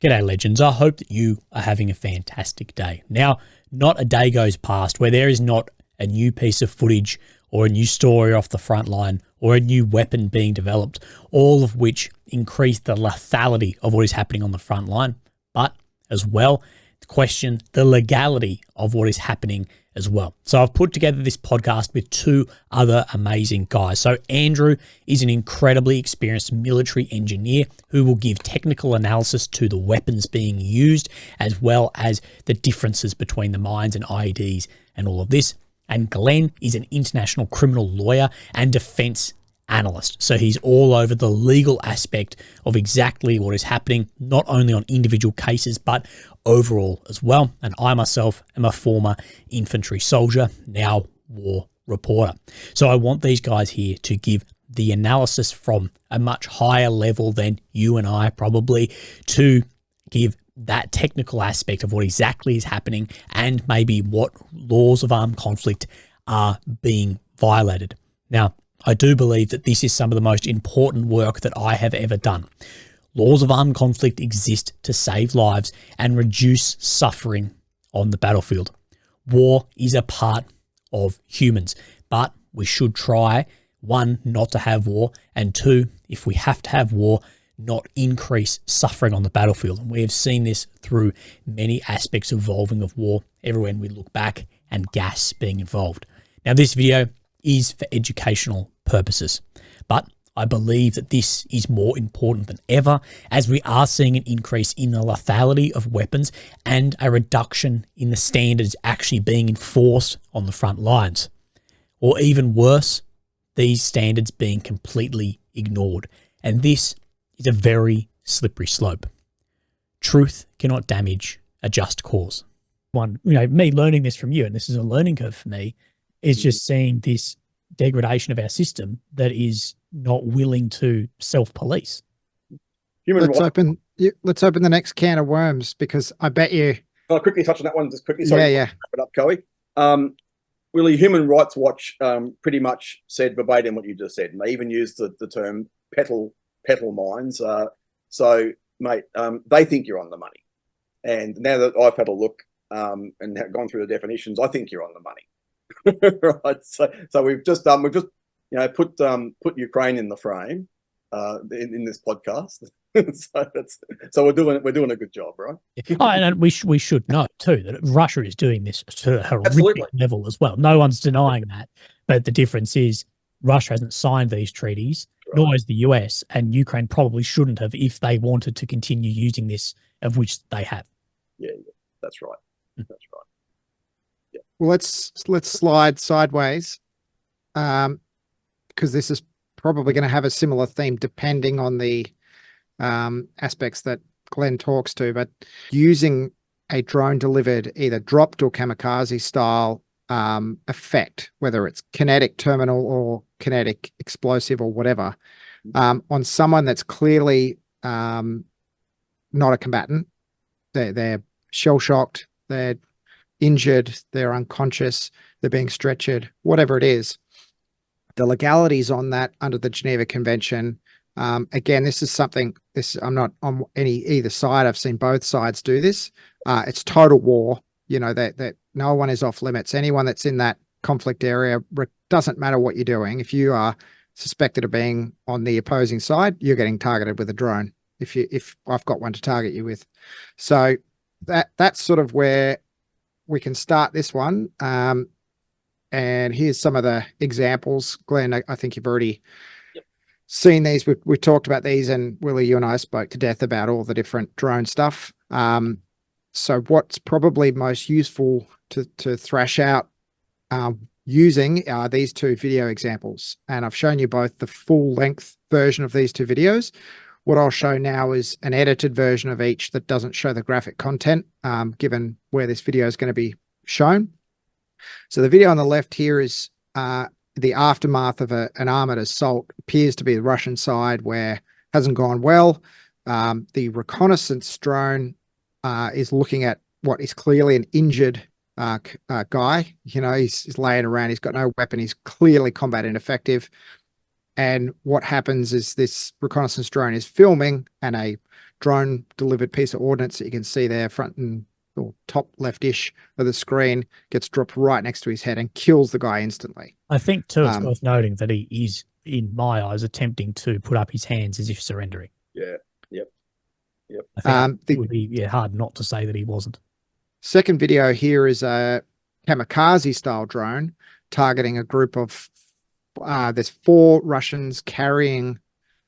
G'day legends, I hope that you are having a fantastic day. Now, not a day goes past where there is not a new piece of footage or a new story off the front line or a new weapon being developed, all of which increase the lethality of what is happening on the front line, but as well, question the legality of what is happening as well. So I've put together this podcast with two other amazing guys. So Andrew is an incredibly experienced military engineer who will give technical analysis to the weapons being used, as well as the differences between the mines and IEDs and all of this. And Glenn is an international criminal lawyer and defense analyst. So he's all over the legal aspect of exactly what is happening, not only on individual cases, but overall as well. And I myself am a former infantry soldier, now war reporter. So I want these guys here to give the analysis from a much higher level than you and I probably, to give that technical aspect of what exactly is happening and maybe what laws of armed conflict are being violated. Now, I do believe that this is some of the most important work that I have ever done. Laws of armed conflict exist to save lives and reduce suffering on the battlefield. War is a part of humans, but we should try, one, not to have war, and two, if we have to have war, not increase suffering on the battlefield. And we have seen this through many aspects evolving of war, everywhere we look back, and gas being involved. Now, this video is for educational purposes, but I believe that this is more important than ever, as we are seeing an increase in the lethality of weapons and a reduction in the standards actually being enforced on the front lines. Or even worse, these standards being completely ignored. And this is a very slippery slope. Truth cannot damage a just cause. Me learning this from you, and this is a learning curve for me, is just seeing this degradation of our system that is not willing to self-police. Let's open the next can of worms, because I bet you. I'll quickly touch on that one just quickly. Sorry, wrap it up, Coey. Willie, Human Rights Watch pretty much said verbatim what you just said, and they even used the term petal mines. So, mate, they think you're on the money. And now that I've had a look and gone through the definitions, I think you're on the money. Right. So we've just put Ukraine in the frame in this podcast. so we're doing a good job, right? And we should know too that Russia is doing this to a horrific level as well. No one's denying that, but the difference is Russia hasn't signed these treaties, nor has the US, and Ukraine probably shouldn't have if they wanted to continue using this, of which they have. Yeah, that's right. That's right. Yeah. Well, let's slide sideways, because this is probably going to have a similar theme depending on the aspects that Glenn talks to. But using a drone delivered either dropped or kamikaze style effect, whether it's kinetic terminal or kinetic explosive or whatever, on someone that's clearly not a combatant, they're shell-shocked, they're injured, they're unconscious, they're being stretchered, whatever it is. The legalities on that under the Geneva Convention, again, this is something, I'm not on either side. I've seen both sides do this. It's total war, that no one is off limits. Anyone that's in that conflict area, doesn't matter what you're doing. If you are suspected of being on the opposing side, you're getting targeted with a drone. If I've got one to target you with. So that's sort of where we can start this one. And here's some of the examples. Glenn, I think you've already seen these. We talked about these, and Willie, you and I spoke to death about all the different drone stuff. So what's probably most useful to thrash out using are these two video examples. And I've shown you both the full length version of these two videos. What I'll show now is an edited version of each that doesn't show the graphic content, given where this video is going to be shown. So the video on the left here is the aftermath of an armored assault. Appears to be the Russian side, where hasn't gone well. The reconnaissance drone is looking at what is clearly an injured guy. He's laying around. He's got no weapon. He's clearly combat ineffective. And what happens is this reconnaissance drone is filming, and a drone delivered piece of ordnance that you can see there, front and or top left-ish of the screen, gets dropped right next to his head and kills the guy instantly. I think too, it's worth noting that he is, in my eyes, attempting to put up his hands as if surrendering. Yeah. Yep. I think it would be hard not to say that he wasn't. Second video here is a kamikaze style drone targeting a group of there's 4 Russians carrying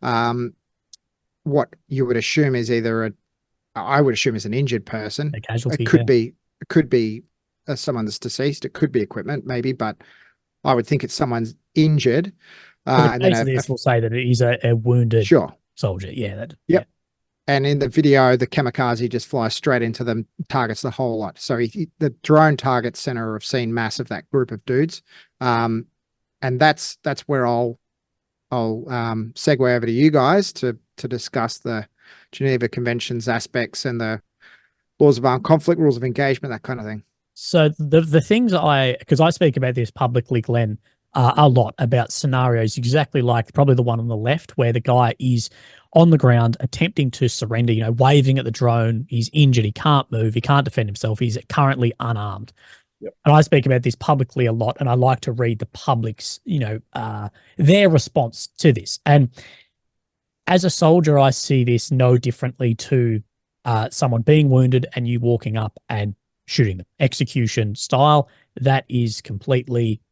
what you would assume is either I would assume is an injured person. A casualty. It could be someone that's deceased. It could be equipment maybe, but I would think it's someone's injured. And then this will say that it is a wounded soldier. Yeah. Yep. And in the video, the kamikaze just flies straight into them, targets the whole lot. So the drone targets center of scene mass of that group of dudes. And that's where I'll segue over to you guys to discuss the Geneva Convention's aspects and the laws of armed conflict, rules of engagement, that kind of thing. So the things because I speak about this publicly, Glenn, a lot about scenarios exactly like probably the one on the left where the guy is on the ground attempting to surrender, waving at the drone. He's injured. He can't move. He can't defend himself. He's currently unarmed. Yep. And I speak about this publicly a lot, and I like to read the public's, their response to this. And as a soldier, I see this no differently to someone being wounded and you walking up and shooting them. Execution style, that is completely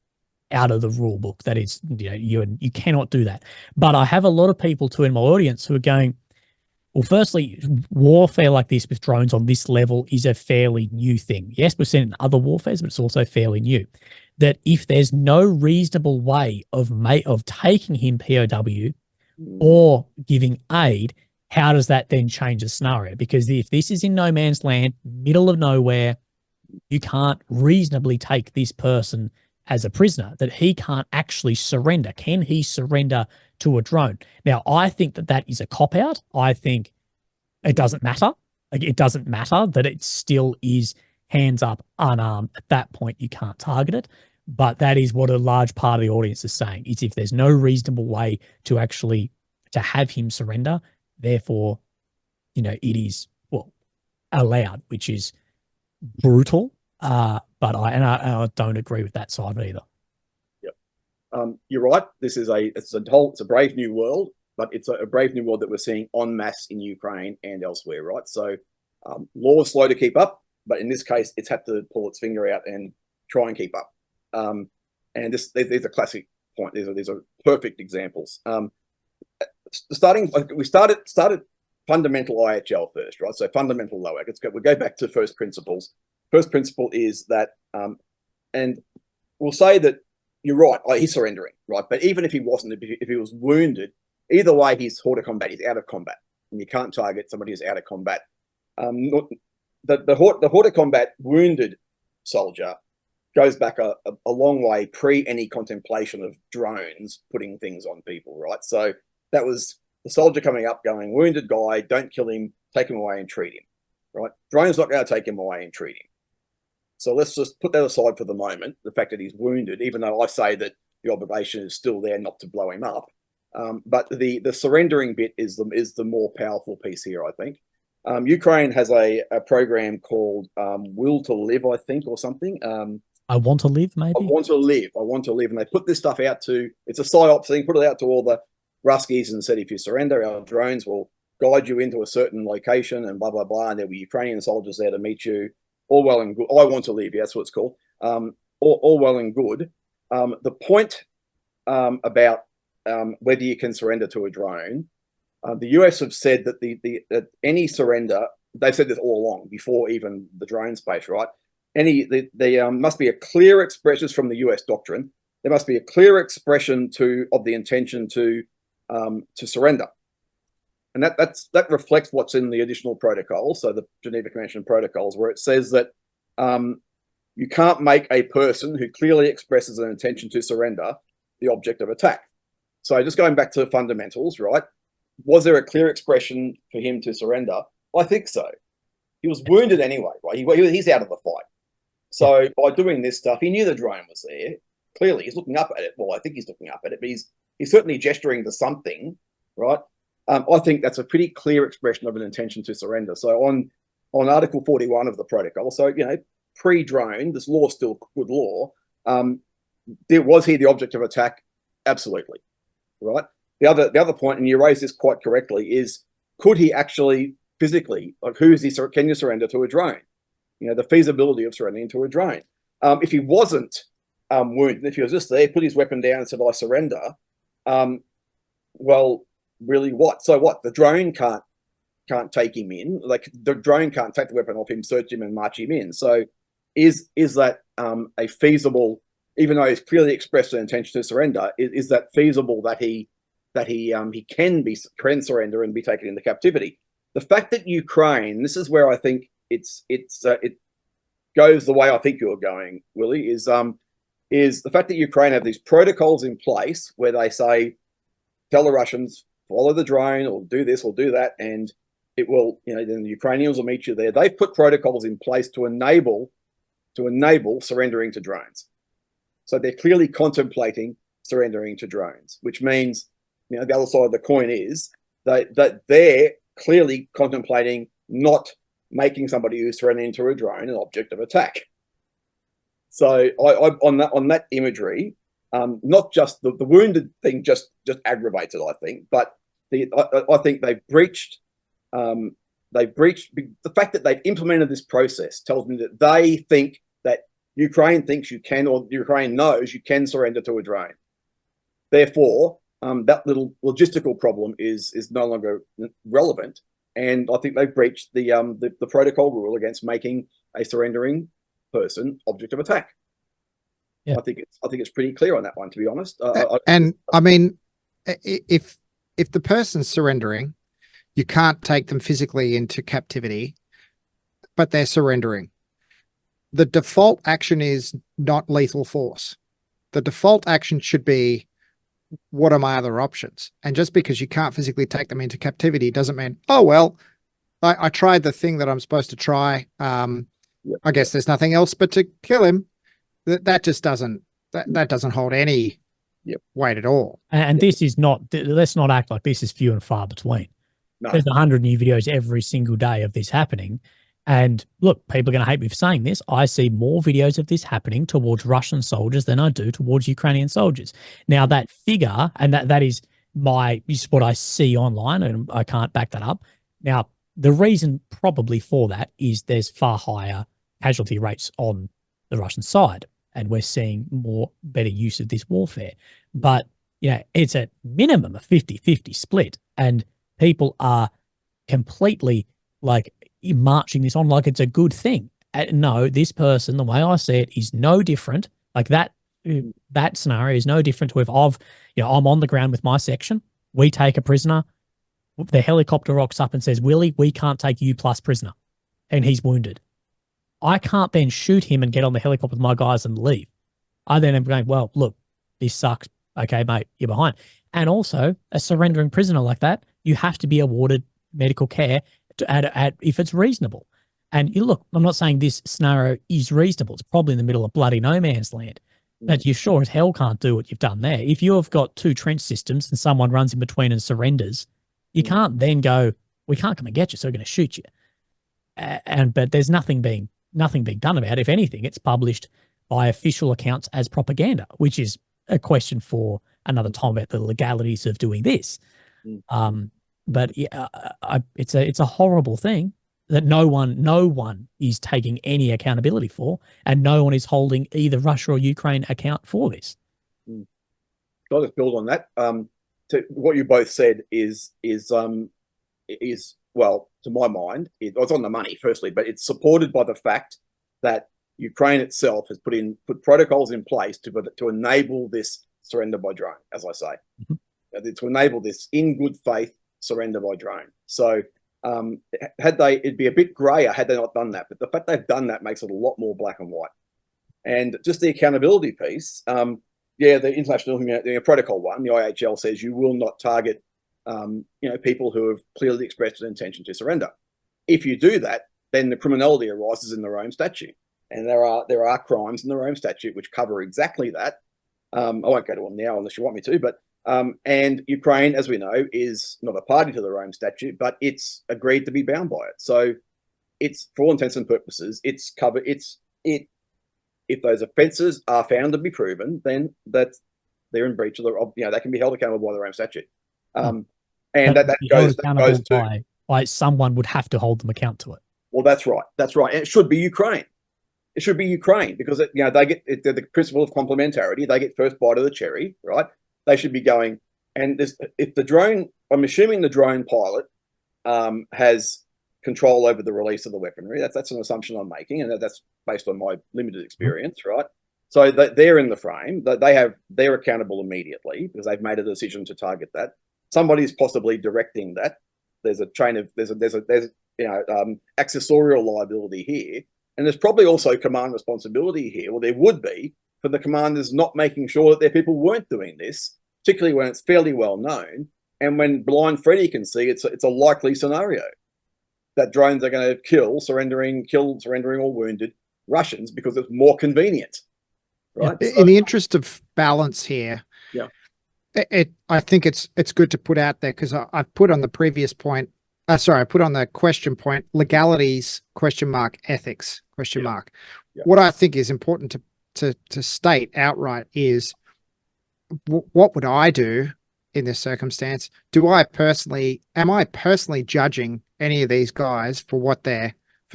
out of the rule book. That is, you cannot do that. But I have a lot of people too in my audience who are going, well, firstly, warfare like this with drones on this level is a fairly new thing. Yes, we've seen it in other warfares, but it's also fairly new. That if there's no reasonable way of taking him POW or giving aid, how does that then change the scenario? Because if this is in no man's land, middle of nowhere, you can't reasonably take this person as a prisoner, that he can't actually surrender. Can he surrender to a drone? Now, I think that is a cop-out. I think it doesn't matter. It doesn't matter that it still is hands up, unarmed. At that point, you can't target it. But that is what a large part of the audience is saying, is if there's no reasonable way to actually have him surrender, therefore, it is, allowed, which is brutal. But I don't agree with that side either. Yep. You're right. It's a brave new world, but it's a brave new world that we're seeing en masse in Ukraine and elsewhere, right? So law is slow to keep up, but in this case, it's had to pull its finger out and try and keep up. And these are classic point. These are perfect examples. We started fundamental IHL first, right? So fundamental LOAC. We'll go back to first principles. First principle is that, and we'll say that you're right, he's surrendering, right? But even if he wasn't, if he was wounded, either way, he's hors de combat, he's out of combat. And you can't target somebody who's out of combat. The hors de combat wounded soldier goes back a long way pre any contemplation of drones putting things on people, right? So that was the soldier coming up going, wounded guy, don't kill him, take him away and treat him, right? Drone's not going to take him away and treat him. So let's just put that aside for the moment, the fact that he's wounded, even though I say that the obligation is still there not to blow him up. But the surrendering bit is the more powerful piece here, I think. Ukraine has a program called Will to Live, I think, or something. I want to live, maybe? I want to live. And they put this stuff out it's a PSYOP thing, put it out to all the Ruskies and said, if you surrender, our drones will guide you into a certain location and blah, blah, blah. And there'll be Ukrainian soldiers there to meet you. All well and good. I want to live. Yeah, that's what it's called. All well and good. The point about whether you can surrender to a drone, the US have said that any surrender, they've said this all along before even the drone space, right? There must be a clear expression from the US doctrine. There must be a clear expression of the intention to surrender. And that reflects what's in the additional protocol, so the Geneva Convention protocols, where it says that you can't make a person who clearly expresses an intention to surrender the object of attack. So just going back to the fundamentals, right? Was there a clear expression for him to surrender? I think so. He was wounded anyway, right? He's out of the fight. So by doing this stuff, he knew the drone was there. Clearly, he's looking up at it. Well, I think he's looking up at it, but he's certainly gesturing to something, right? I think that's a pretty clear expression of an intention to surrender. So on Article 41 of the protocol, so, you know, pre-drone, this law still good law. Was he the object of attack? Absolutely, right? The other point, and you raised this quite correctly, is could he actually physically, like, can you surrender to a drone? You know, the feasibility of surrendering to a drone. If he wasn't wounded, if he was just there, put his weapon down and said, "I surrender," well, really, what? So what? The drone can't take him in. Like, the drone can't take the weapon off him, search him, and march him in. So is that a feasible? Even though he's clearly expressed an intention to surrender, is that feasible that he can surrender and be taken into captivity? The fact that Ukraine, this is where I think it goes the way I think you're going, Willie, is the fact that Ukraine have these protocols in place where they say, tell the Russians, follow the drone or do this or do that, and it will, you know, then the Ukrainians will meet you there. They've put protocols in place to enable surrendering to drones. So they're clearly contemplating surrendering to drones, which means, you know, the other side of the coin is that they're clearly contemplating not making somebody who's surrendering to a drone an object of attack. So on that imagery, not just the wounded thing just aggravates it, I think, but I think they've breached the fact that they've implemented this process tells me that they think that Ukraine thinks you can, or Ukraine knows you can surrender to a drone. Therefore, that little logistical problem is no longer relevant, and I think they've breached the protocol rule against making a surrendering person object of attack. Yeah. I think it's pretty clear on that one, to be honest. I mean, if the person's surrendering, you can't take them physically into captivity, but they're surrendering. The default action is not lethal force. The default action should be, what are my other options? And just because you can't physically take them into captivity doesn't mean, oh, well, I tried the thing that I'm supposed to try. I guess there's nothing else but to kill him. That just doesn't hold any weight at all. And this is not, let's not act like this is few and far between. No. There's 100 new videos every single day of this happening. And look, people are going to hate me for saying this. I see more videos of this happening towards Russian soldiers than I do towards Ukrainian soldiers. Now, that figure, and that is what I see online, and I can't back that up. Now, the reason probably for that is there's far higher casualty rates on the Russian side, and we're seeing better use of this warfare. But, you know, it's at minimum a 50-50 split, and people are completely like marching this on like it's a good thing. No, this person, the way I see it, is no different. Like that scenario is no different to if I'm on the ground with my section, we take a prisoner, the helicopter rocks up and says, Willie, we can't take you plus prisoner, and he's wounded. I can't then shoot him and get on the helicopter with my guys and leave. I then am going, well, look, this sucks. Okay, mate, you're behind. And also, a surrendering prisoner like that, you have to be awarded medical care if it's reasonable. And look, I'm not saying this scenario is reasonable. It's probably in the middle of bloody no man's land. But you sure as hell can't do what you've done there. If you have got two trench systems and someone runs in between and surrenders, you can't then go, we can't come and get you, so we're going to shoot you. But there's nothing being done about it. If anything, it's published by official accounts as propaganda, which is a question for another time about the legalities of doing this. But yeah, it's a horrible thing that no one is taking any accountability for, and no one is holding either Russia or Ukraine account for this. I'll just build on that. To what you both said is well, to my mind, it's on the money, firstly, but it's supported by the fact that Ukraine itself has put protocols in place to enable this surrender by drone, as I say, to enable this in good faith surrender by drone. So it'd be a bit grayer had they not done that, but the fact they've done that makes it a lot more black and white. And just the accountability piece, the international protocol one, the IHL says you will not target people who have clearly expressed an intention to surrender. If you do that, then the criminality arises in the Rome Statute, and there are crimes in the Rome Statute which cover exactly that. I won't go to them now unless you want me to, but And Ukraine, as we know, is not a party to the Rome Statute, but it's agreed to be bound by it. So it's, for all intents and purposes, it's covered. If those offences are found to be proven, then that they're in breach of the, they can be held accountable by the Rome Statute. And that goes to by someone would have to hold them account to it. Well, that's right. That's right. And it should be Ukraine. It should be Ukraine because they get the principle of complementarity. They get first bite of the cherry, right? They should be going. And if the drone, I'm assuming the drone pilot has control over the release of the weaponry. That's an assumption I'm making, and that's based on my limited experience, right? So they're in the frame. They're accountable immediately because they've made a decision to target that. Somebody's possibly directing that. There's a chain of there's accessorial liability here, and there's probably also command responsibility here. Well, there would be for the commanders not making sure that their people weren't doing this, particularly when it's fairly well known, and when blind Freddy can see it's a likely scenario that drones are going to kill, surrendering or wounded Russians because it's more convenient, right? Yeah. In the interest of balance here, yeah. I think it's good to put out there because I've put on the previous point. I put on the question point, legalities, ethics, Yeah. What I think is important to state outright is what would I do in this circumstance? Am I personally judging any of these guys for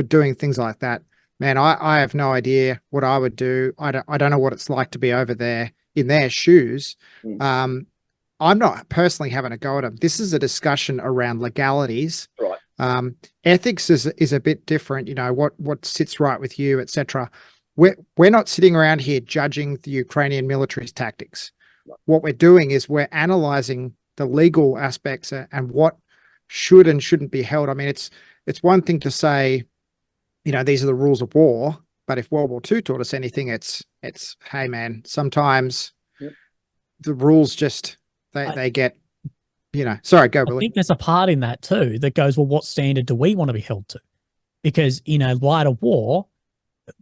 doing things like that? Man, I have no idea what I would do. I don't know what it's like to be over there in their shoes. I'm not personally having a go at them. This is a discussion around legalities. Right. Ethics is a bit different. What sits right with you, etc. We're not sitting around here judging the Ukrainian military's tactics. Right. What we're doing is we're analyzing the legal aspects and what should and shouldn't be held. I mean, it's one thing to say, these are the rules of war, but if World War II taught us anything, it's hey man, sometimes the rules just they get, sorry, go Billy. I think there's a part in that too that goes, well, what standard do we want to be held to? Because light of war,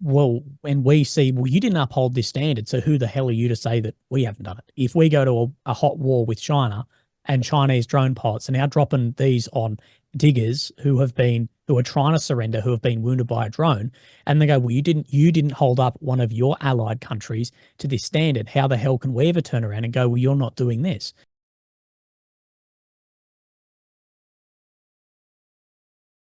well, when we see, well, you didn't uphold this standard, so who the hell are you to say that we haven't done it? If we go to a hot war with China and Chinese drone pilots are now dropping these on diggers who are trying to surrender, who have been wounded by a drone, and they go, well, you didn't hold up one of your allied countries to this standard. How the hell can we ever turn around and go, well, you're not doing this?